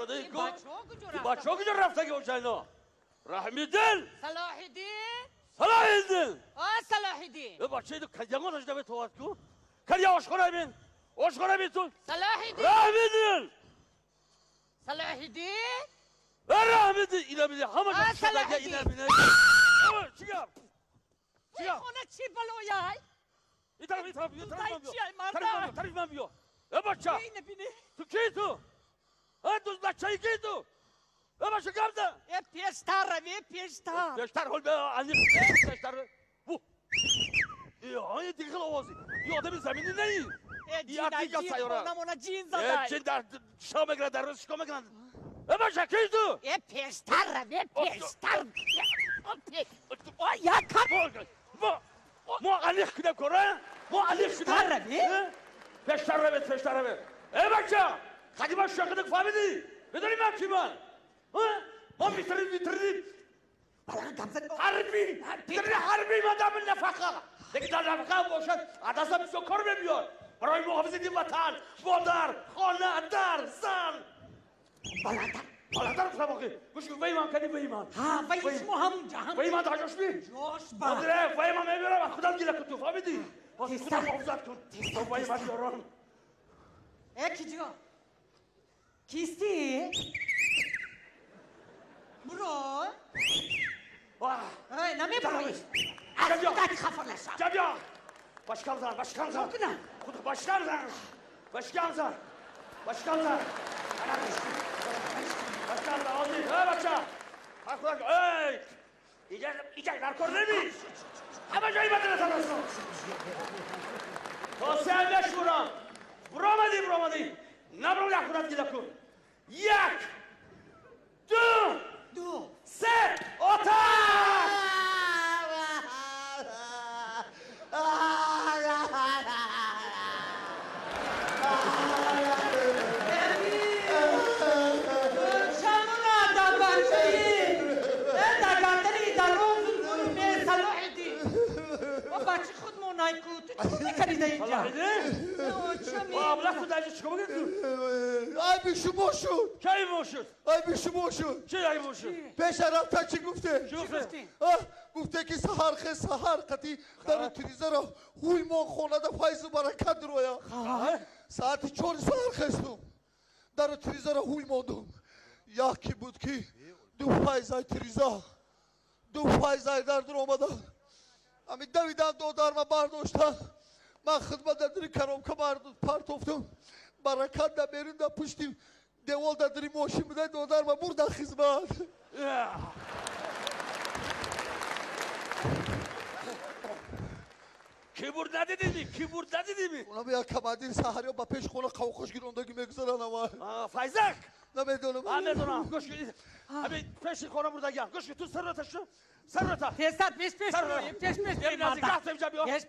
آمده ای این بچه ها کجا رفته که حسینا رحمیدین صلاحیدین صلاحیدین به بچه ایدو کلیگان رجده به توات کن کلیا آشخانه بین تو رحمیدین صلاحیدین رحمیدین اینا بیده همه جا شده اینا بیده چیگم خونه چی بلویای این طرف من بیا ای بچه تو کی تو؟ دوست بچه ای کی تو؟ ای بچه گم ده ای پیشتر روی پیشتر حال به علی پیشتر بو ای دیگه خیلی آوازی ای آدم زمینی نی ای جین خونمونه جین زده ای جین در شکا میگرن در روز شکا میگرن ای بچه کی تو؟ ای پیشتر روی پیشتر یک کم ما علیخ کدم کنه؟ ما علیخ کدم؟ پیشتر روی ای بچه خدیما شاکدک فهمیدی؟ بدونی من کی من؟ ما میترید حربی مادام نفقه دیگه در نفقه باشد عدسم بسیار کار بمیار برای محافظه وطن مادر خانه در زن بالاتر فلماقی گوش کن وی من کنی وی من وی اسمو همونجا وی من در جاش بی وی من میبیرم خودم گیره کن تو فهمیدی؟ خودم محافظت کن وی من بیارم کی جا کیستی؟ برو نمی بروی از خودت خفر نشم جبیا باشکم زن خود باشکم زن آزی ای بچه ایجای در کار نمی همه جایی بدنه تنستم تا سه هم نشورم برو آمدی نبرو یک خودت گیده کن یک دو سه آتش بچه خود مونایکو تو چی میکنی در اینجا؟ بلک تو در اینجا چیکار میکنی؟ ای بیشو شد کی موشد؟ ای بیشو شد چی ای موشد؟ پیش رفته چی گفته؟ چی گفته؟ گفته که سهر قطی در تریزه را هوی ما خونه در فایز و برکت رویا ساعت 4 سهر خستم در تریزه را هوی مادم یکی بود که دو فایزای تریزه دو فایزای در آمده امی دویدم دودار ما برداشتم من خدمت در دری کرم که پرت افتم برکت در بیرون در پشتی دیوال در دری ماشین بوده دودار ما برد در خدمت کی برد ندیدیمی؟ اونا بیا کمادیر سهری با پیش خونه قوقش گیروندگی میگذارن اما فایزک نمیدونم گوش کنید همین پیش خونه بردگیم گوش کنید تو سر رو تا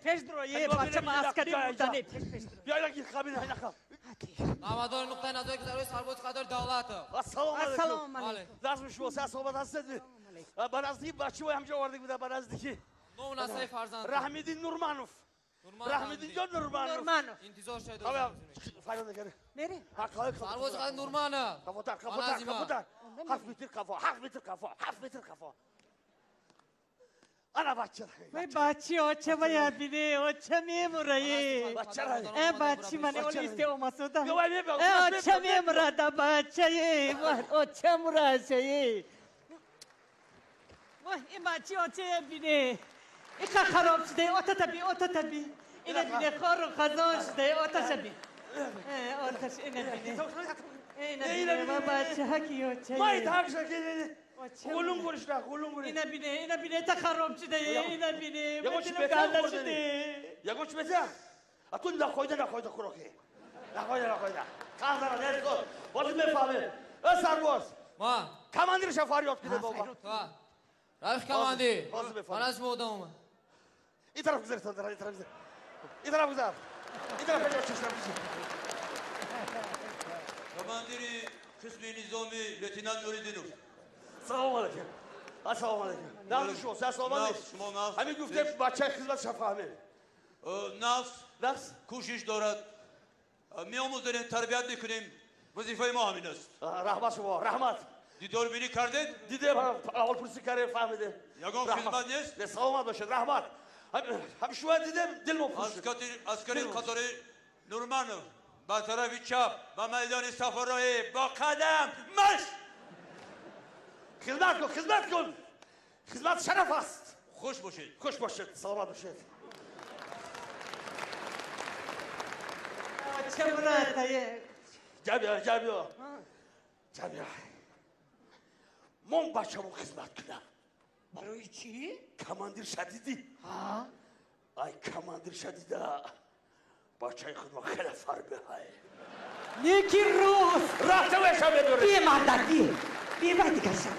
پیش دروی بچه ما عسکری بودنی بیا این خبین های نخواه نامدار نقطه نظری که در روی سرباز قدر دولت السلام علیکم لازم شما سه صحبت هستید با نزدیکی بچه های همجا آورده بوده با نزدیکی نام نسای فرزند رحمیدین نورمانوف رحمیدین جان نورمانوف انتظار شاید فایده نگره میری سرباز قدر نورمانه کفتر 7 متر کفا انا بچه بچه ها چه باید بینی او چه میمورایی بچه من اولیستی او مسودا او چه میمورد بچه او چه مورشه این بچه ها چه بینی این که خراب شده او تبی اینه بینی خور و خزان شده او تشبی اینه بینی بچه ها کیو چه مایت حق شده قولون گوشت اینه بینه تا خراب شده اینه بینه یگوش بهتر شده یگوش بهتر اتون نخویده خوراکی نخویده کازارا نیست کن بازی میفهمه سرباز ما کماندیر فریاد کده بابا رایخ کماندیر من از مودم این طرف گذار این طرف گذار چشم کماندیری قسم نظامی لتینان نوریدینوف سلام علیکم نفس شما سلام علیکم همین گفته بچه خدمت شفاهمه نفس کوشش دارد میآموزیم تربیت میکنیم وظیفه ما همین است. رحمت شما رحمت. دیدار بینی کردید؟ دیده اول پرسی کاره فهمیده. یگان خدمت نیست؟ سلامت باشید رحمت. هم شما دیدم دل ما پوشید. عسکری قطار نورمانوف با طرف چپ با میدان صفرایی با قدم مش. خدمت کن. خدمت شرف است. خوش باشید. خوش باشید. سلامت باشید. چه مرادیه؟ جابیا. من بچه‌مو خدمت کنم. برای چی؟ کماندیر شدیدی. ای کماندیر شدیده. بچه خودم خیلی فربه های. نیکی روز. رفته بشم بداره. بی مددی. بی باید کشم.